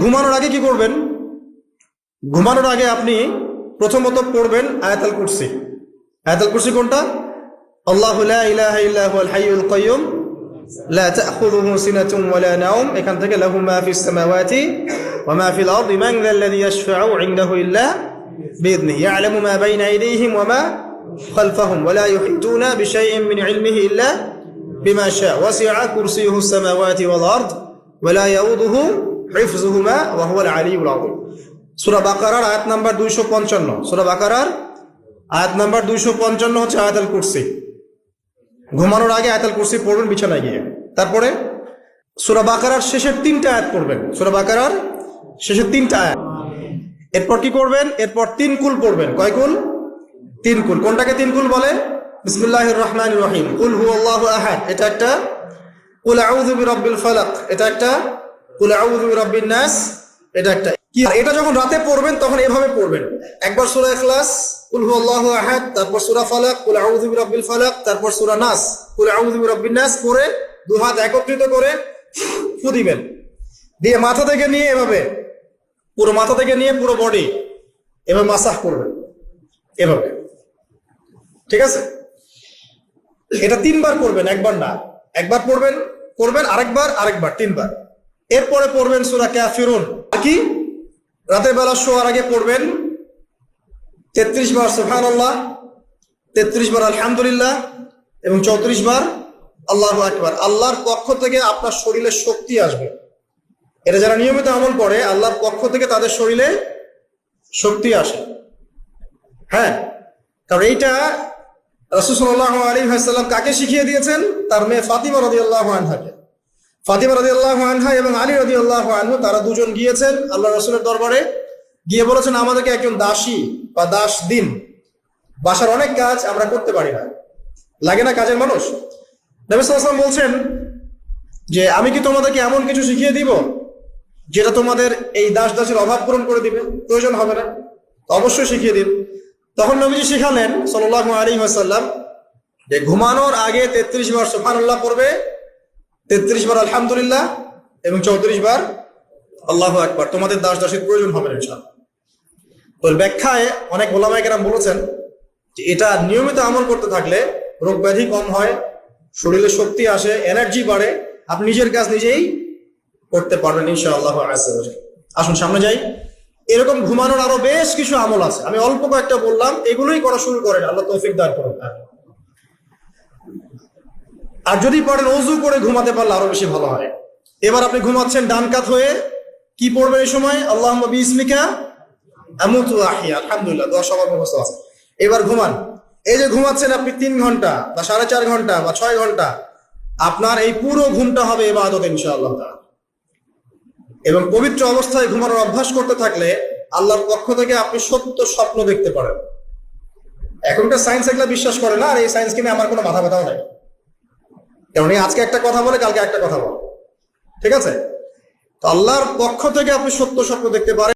ঘুমানোর আগে কি করবেন? ঘুমানোর আগে আপনি প্রথমত পড়বেন আয়াতুল কুরসি। আয়াতুল কুরসি কোনটা? আল্লাহু লা ইলাহা ইল্লা হুয়াল হাইয়ুল কাইয়্যুম লা তাখুযুহু সিনাতুন ওয়া লা নাওম, এখান থেকে লাহু মা ফিস সামাওয়াতি ওয়া মা ফিল আরদি মান যাল্লাযী ইয়াশফা'ু ইনদাহু ইল্লা বিইذনিহি ইয়া'লামু মা বাইনা আইদিহিম ওয়া মা খালফাহুম ওয়া লা ইউহিতুনা বিশাইইন মিন ইলমিহি ইল্লা বিমা শা'a ওয়াসি'a কুরসিয়ুহু সামাওয়াতি ওয়াল আরদ ওয়া লা ইয়াউদুহু হিফযুহুমা ওয়া হুয়াল আলিয়্যুল আযীম। সূরা বাকারার আয়াত নাম্বার 255। সূরা বাকারার আয়াত নাম্বার 255 হচ্ছে আয়াতুল কুরসি। ঘুমানোর আগে আয়াতুল কুরসি পড়বেন বিছানায় গিয়ে। তারপরে সূরা বাকারার শেষের 3টা আয়াত পড়বেন। সূরা বাকারার শেষের 3টা আয়াত। এরপর কি করবেন? এরপর 3 কুল পড়বেন। কয় কুল? 3 কুল। কোনটাকে 3 কুল বলে? বিসমিল্লাহির রহমানির রহিম, কুল হুয়াল্লাহু আহাদ এটা একটা, কুল আউযু বিরাব্বিল ফালাক এটা একটা, কুল আউযু বিরাব্বিন নাস এটা একটা। কি এটা যখন রাতে পড়বেন তখন এভাবে পড়বেন। একবার সূরা ইখলাস কুল হুয়াল্লাহু আহাদ, তারপর সূরা ফালাক কুল আউযু বিরাব্বিল ফালাক, তারপর সূরা নাস কুল আউযু বিরাব্বিন নাস পড়ে দুই হাত একত্রিত করে ফু দিবেন। দিয়ে মাথা থেকে নিয়ে এভাবে পুরো মাথা থেকে নিয়ে পুরো বডি এভাবে মাসাজ করবেন এভাবে। ঠিক আছে? এটা 3 বার করবেন, একবার না। একবার করবেন আরেকবার 3 বার। এরপরে পড়বেন সূরা কাফিরুন। কি রাতের বেলা শোয়ার আগে পড়বেন 33 বার সুবহানাল্লাহ, 33 বার আলহামদুলিল্লাহ এবং 34 বার আল্লাহু আকবার। আল্লাহর পক্ষ থেকে আপনার শরীরে শক্তি আসবে। এটা যারা নিয়মিত আমল করে আল্লাহর পক্ষ থেকে তাদের শরীরে শক্তি আসে। হ্যাঁ, কারণ এইটা রাসূল সাল্লাল্লাহু আলাইহি ওয়াসাল্লাম কাকে শিখিয়ে দিয়েছেন? তার মেয়ে ফাতিমা রাদিয়াল্লাহু আনহাকে। ফাতিমা রাদিয়াল্লাহু আনহা এবং আলী রাদিয়াল্লাহু আনহু তারা দুজন গিয়েছেন আল্লাহ রাসূলের দরবারে, গিয়ে বলেছেন আমাদেরকে একজন দাসী বা দাস দিন। বাসার অনেক কাজ আমরা করতে পারি না, লাগে না কাজের মানুষ। নবী সাল্লাল্লাহু আলাইহি ওয়াসাল্লাম বলছেন যে আমি কি তোমাদেরকে এমন কিছু শিখিয়ে দিব যেটা তোমাদের এই দাস দাসের অভাব পূরণ করে দিবে, প্রয়োজন হবে না? অবশ্যই শিখিয়ে দিন। তখন নবীজি শিখালেন সাল্লাল্লাহু আলাইহি ওয়াসাল্লাম যে ঘুমানোর আগে 33 বার সুবহানাল্লাহ পড়বে, 33 বার আলহামদুলিল্লাহ এবং 34 বার আল্লাহু আকবার। তোমাদের দাস দাসের প্রয়োজন হবে না ইনশাআল্লাহ। তো ব্যাখ্যায় অনেক ওলামায়ে কেরাম বলেছেন যে এটা নিয়মিত আমল করতে থাকলে রোগ ব্যাধি কম হয়, শরীরে শক্তি আসে, এনার্জি বাড়ে, আপনি নিজের কাজ নিজেই করতে পারবেন ইনশাআল্লাহ আযজা ওয়া জাল্লা। আসুন সামনে যাই। এরকম ঘুমানোর আরো বেশ কিছু আমল আছে, আমি অল্প কয়েকটা বললাম, এগুলোই করা শুরু করেন, আল্লাহ তৌফিক দান করুন। আর যদি পারেন ওযু করে ঘুমাতে পারলে আরো বেশি ভালো হয়। এবার আপনি ঘুমাচ্ছেন ডান কাত হয়ে, কি পড়বেন এই সময়? আল্লাহুম্মা বিইসমিকা আমুতু ওয়া আহইয়া, আলহামদুলিল্লাহ, দোয়া সবার মুখস্থ আছে। এবার ঘুমান। এই যে ঘুমাচ্ছেন আপনি 3 ঘন্টা বা 4.5 ঘন্টা বা 6 ঘন্টা, আপনার এই পুরো ঘুমটা হবে ইবাদত ইনশাআল্লাহ তাআলা। এবং পবিত্র অবস্থায় ঘুমানোর অভ্যাস করতে থাকলে আল্লাহর পক্ষ থেকে আপনি সত্য স্বপ্ন দেখতে পারেন। এখনকার সায়েন্স এগুলা বিশ্বাস করে না, আর এই সায়েন্স কিনে আমার কোনো মাথা ব্যথাও নাই। কারণ আজকে একটা কথা বলে কালকে একটা কথা বলে। ঠিক আছে? তো আল্লাহর পক্ষ থেকে আপনি সত্য স্বপ্ন দেখতে পারেন।